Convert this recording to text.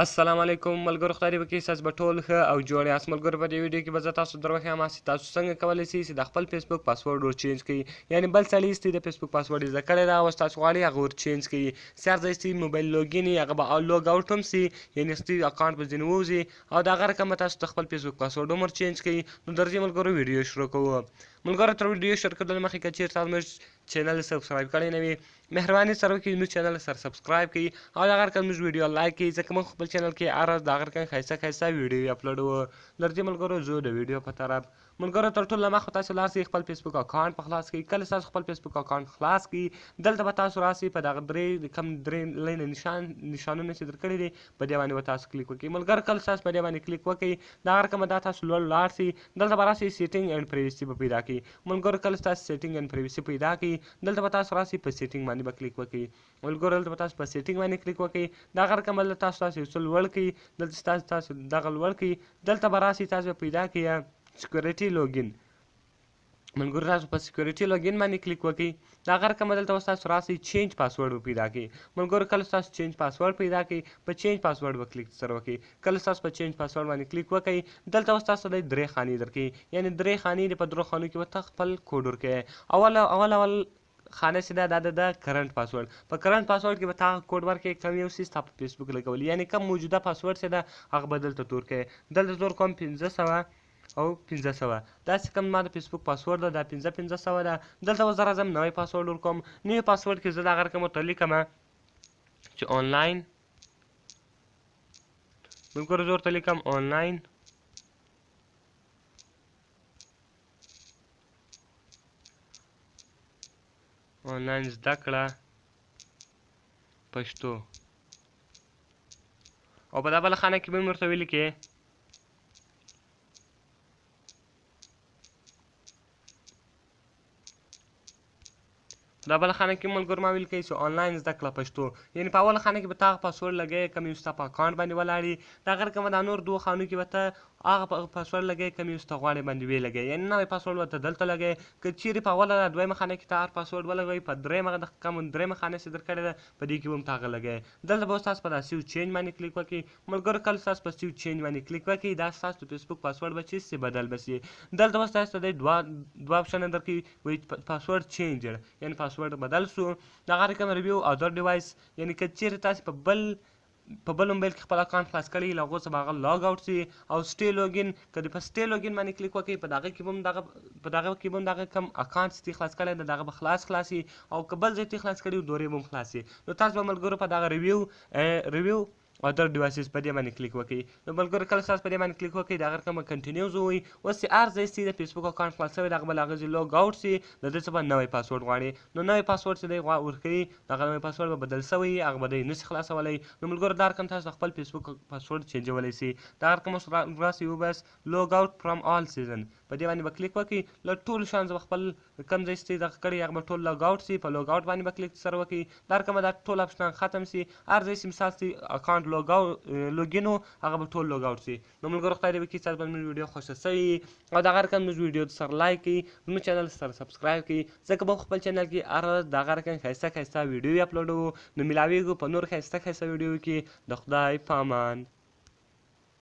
السلام علیکم ملګرو، خدای دې وکړي ستاسو به ټول ښه او جوړ یاست. ملګرو، په دې ویډیو کې به زه تاسو دروښیم چې تاسو څنګه کولی شئ چې د خپل فیسبوک پاسورډ ور چینج کړئ. یعنې بل سړي چې د فیسبوک پاسورډ یې زده کړی ده اوس تاسو غواړئ هغه ور چینج کړئ. چې هر ځای چې موبایل لوګین وي هغه به لوګ آوټ هم سي، یعنې ستاسو اکاونټ به ځینې ووځي او د هغه رقم به تاسو د خپل فیسبوک پاسورډ هم ور چینج کړئ. نو درځئ ملګرو ویډیو شروع کوو. ملګرو، تر ویډیو شروع کېدو مخکې که چېرته تاسو زموږ چینل سبسکرایب کړی نه وي، مهرباني سره وکړئ زموږ چینل سره سبسکرایب کړئ او د هغه رقم زموږ ویډیو لایک کړئ، ځکه موږ خپل چینل کې هره ورځ د هغه رقم ښایسته ویډیو اپلوډوو. درځئ ملګرو ځو د ویډیو په طرف. ملګرو، تر ټولو مخکې تاسو لاړ شئ خپل فیسبوک اکاونټ په خلاص کړئ. کله تاسو خپل فیسبوک اکاونټ خلاص کړئ، دلته به تاسو راسئ په دغه درې لینه نشانونه چې درکړي دي په دې باندې به تاسو کلیک وکړئ. ملګرو، کله تاسو په دې باندې کلیک وکړئ د هغه رقم به دا تاسو لوړ لاړ شئ، دلته به راسئ سیټینګ اینډ پرایوسي به پیدا کړئ. ملګرو، کله تاسو سیټینګ اینډ پرایوسي پیدا کړئ دلته به تاسو راسئ په سیټینګ باندې به کلیک وکړئ. ملګرو، دلته به تاسو په سیټینګ باندې کلیک وکړئ، د هغه رقم به تاسو یو څه لوړ کړئ. دلته چې تاسو دغه لوړ کړئ دلته به راسئ تاسو به پیدا کړئ سکیورټي لوګین. ملګرو، تاسو په سکیورټي لوګین باندې کلیک وکړئ، د هغه رقم دلته اوس تاسو راسئ چینج پاسورډ به پیدا کړئ. ملګرو، کله تاسو چینج پاسورډ پیدا کړئ په چینج پاسورډ به کلیک سره وکړئ. کله تاسو په چینج پاسورډ باندې کلیک وکړئ دلته اوس تاسو د درې خانې درکړي، یعنې درې خانې دي، په درو خانو کې به ته خپل کوډ ورکوې. اول خانه چې ده د کرنټ پاسورډ. په کرنټ پاسورډ کې به تا کوډ ورکړې کوم یو څیز تا په فیسبوک لګولي، یعنې کوم موجوده پاسورډ چې ده هغه به دلته تور کړې. دلته تور کوم 500 او 500. دا چې کوم ما د فیسبوک پاسورډ ده دا 500 ده. دلته اوس زه راځم نوی پاسورډ ورکوم. نوی پاسورډ کې زه د هغه رقم ورته لیکم چې آنلاین. ملګرو، زه ورته لیکم آنلاین زده کړه پښتو، او په دا بله خانه کې به مې ورته ولیکې دا بله خانه کې ملګرو ما ویل کوي چې آنلاین زده کړه پښتو، یعنې په اوله خانه کې به ته هغه پاسورډ لګوې کوم یو ستا په اکاونټ باندې ولاړ وي، د هغه رقم دا نور دوو خانو کې به ته هغه پاسورډ لګوې کوم یو ستا غواړې باندې ویې لګوې، یعنې نوی پاسورډ به ته دلته لګوې. که چیرې په اوله دویمه خانه کې ته هر پاسورډ ولګوې، په درېیمه خانه چې درکړې ده په دې کې به هم ته هغه لګوې. دلته به اوس تاسو په دا سیو چینج باندې کلیک وکړئ. ملګرو، کله تاسو په سیو چینج باندې کلیک وکړئ دا ستاسو د فیسبوک پاسورډ به چې سي بدل به سي. دلته اوس تاسو ته دوه اپشنه درکوي، وایي پاسورډ چینجډ، یعنې پاسورډ بدل سو. د هغه رقم ریویو ادر ډیوایس، یعنې که چیرې تاسو په بل موبایل کې خپل اکاونټ خلاص کړی له هغو څخه به هغه لاګ آوټ سي. او سټې لوګین، که د په سټې لوګین باندې کلیک وکړئ په دغه کې به هم دغه کم اکاونټ چې تاسو خلاص کړی دی دغه به خلاص وي، او که بل ځای ته خلاص کړي وي دورې به هم خلاص وي. نو تاسو به ملګرو په دغه ریویو ادر ډیوایسز په دې باندې کلیک وکړئ. نو ملګرو، کله تاسو په دې باندې کلیک وکړئ د هغه رقم به کنټینیوز ووایي. اوس چې هر ځای چې د فیسبوک اکاونټ خلاص شوی د هغه به له هغه ځای لوګ آوټ سي، د ده څخه به نوی پاسورډ غواړي. نو نوی پاسورډ چې دی ورکوي دغه نوی پاسورډ به بدل سوی وي، هغه به دی نشي خلاصولی. نو ملګرو، دا رقم تاسو د خپل فیسبوک پاسورډ چینجولی سي. دا رقم اوس راسي وبس لوګ آوټ فرام آل سیزن په دې باندې به کلیک وکړئ. له ټولو شیانو څخه خپل کوم ځای چې دغه کړی هغه به ټول لوګ آوټ سي، په لوګ آوټ باندې به کلیک سره وکړئ. دا رقم به دا ټول اپشنان ختم سي. هر ځای چې مثال چې اکاونټ لوګین و هغه به ټول لوګ آوټ سي. نو ملګرو، خدای دې وکړي ستاسو به زموږ ویډیو خوښه سوې وي او د هغه رقم زموږ ویډیو سره لایک کړئ، زموږ چینل سره سبسکرایب کړئ، ځکه به خپل چینل کې هره ورځ د هغه رقم ښایسته ویډیو اپلوډوو. نو ملاویږو په نور ښایسته ویډیو کې. د خدای په امان.